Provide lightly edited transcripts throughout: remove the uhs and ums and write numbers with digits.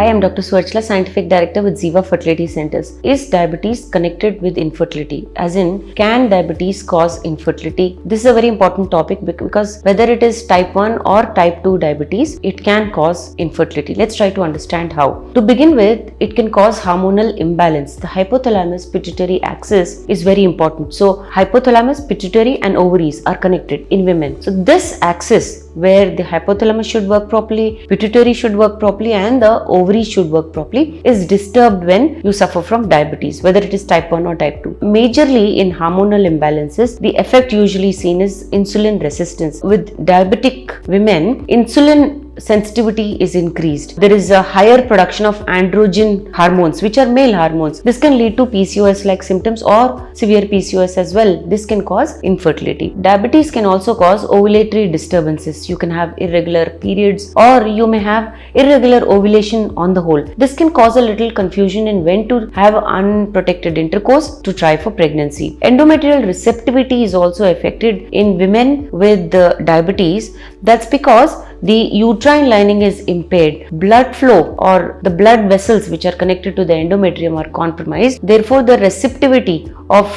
Hi, I'm Dr. Suarchla, Scientific Director with Ziva Fertility Centers. Is diabetes connected with infertility? As in, can diabetes cause infertility? This is a very important topic because whether it is type 1 or type 2 diabetes, it can cause infertility. Let's try to understand how. To begin with, it can cause hormonal imbalance. The hypothalamus pituitary axis is very important. So, hypothalamus, pituitary and ovaries are connected in women. So, this axis where the hypothalamus should work properly, pituitary should work properly and the ovaries should work properly is disturbed when you suffer from diabetes, whether it is type 1 or type 2. Majorly in hormonal imbalances, the effect usually seen is insulin resistance. With diabetic women, insulin sensitivity is increased. There is a higher production of androgen hormones, which are male hormones. This can lead to PCOS like symptoms or severe PCOS as well. This can cause infertility. Diabetes can also cause ovulatory disturbances. You can have irregular periods or you may have irregular ovulation on the whole. This can cause a little confusion in when to have unprotected intercourse to try for pregnancy. Endometrial receptivity is also affected in women with diabetes. That's because the uterine lining is impaired. Blood flow or the blood vessels which are connected to the endometrium are compromised. Therefore, the receptivity of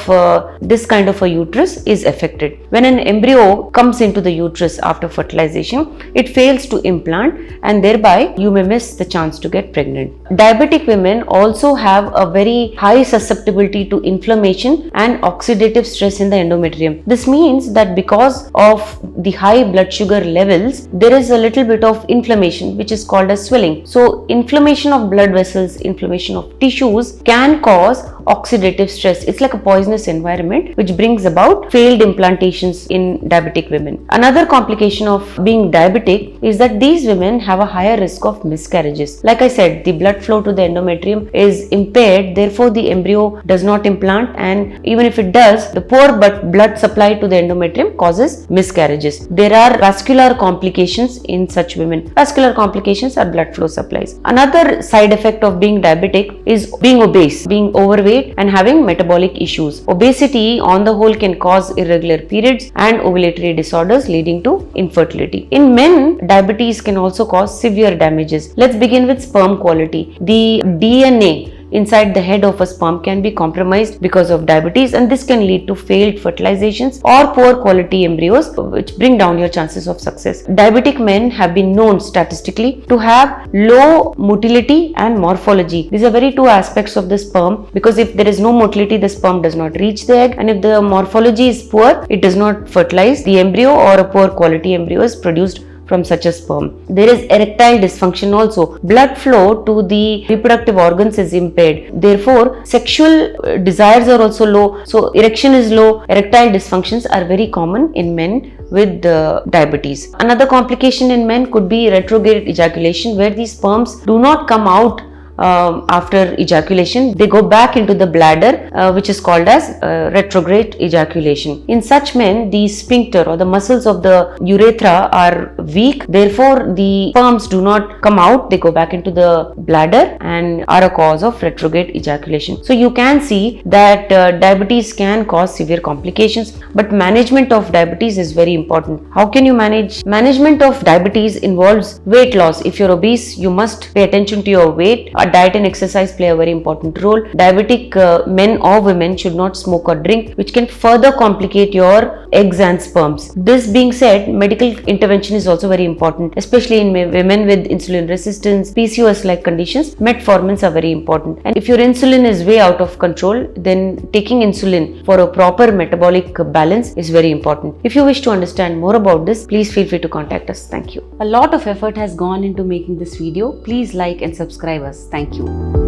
this kind of a uterus is affected. When an embryo comes into the uterus after fertilization, it fails to implant and thereby you may miss the chance to get pregnant. Diabetic women also have a very high susceptibility to inflammation and oxidative stress in the endometrium. This means that because of the high blood sugar levels, there is a little bit of inflammation which is called as swelling. So, inflammation of blood vessels, inflammation of tissues can cause oxidative stress. It's like a poisonous environment which brings about failed implantations in diabetic women. Another complication of being diabetic is that these women have a higher risk of miscarriages. Like I said, the blood flow to the endometrium is impaired, therefore the embryo does not implant, and even if it does, the poor blood supply to the endometrium causes miscarriages. There are vascular complications in such women. Vascular complications are blood flow supplies. Another side effect of being diabetic is being obese, being overweight and having metabolic issues. Obesity on the whole can cause irregular periods and ovulatory disorders leading to infertility. In men, diabetes can also cause severe damages. Let's begin with sperm quality. The DNA inside the head of a sperm can be compromised because of diabetes, and this can lead to failed fertilizations or poor quality embryos which bring down your chances of success. Diabetic men have been known statistically to have low motility and morphology. These are very two aspects of the sperm, because if there is no motility, the sperm does not reach the egg, and if the morphology is poor, it does not fertilize the embryo, or a poor quality embryo is produced from such a sperm. There is erectile dysfunction also. Blood flow to the reproductive organs is impaired. Therefore, sexual desires are also low. So, erection is low. Erectile dysfunctions are very common in men with diabetes. Another complication in men could be retrograde ejaculation, where these sperms do not come out after ejaculation. They go back into the bladder, which is called as retrograde ejaculation. In such men, the sphincter or the muscles of the urethra are weak. Therefore, the sperms do not come out. They go back into the bladder and are a cause of retrograde ejaculation. So, you can see that diabetes can cause severe complications, but management of diabetes is very important. How can you manage? Management of diabetes involves weight loss. If you're obese, you must pay attention to your weight. Diet and exercise play a very important role. Diabetic men or women should not smoke or drink, which can further complicate your eggs and sperms. This being said, medical intervention is also very important, especially in women with insulin resistance, PCOS like conditions. Metformins are very important, and if your insulin is way out of control, then taking insulin for a proper metabolic balance is very important. If you wish to understand more about this, please feel free to contact us. Thank you. A lot of effort has gone into making this video. Please like and subscribe us. Thank you.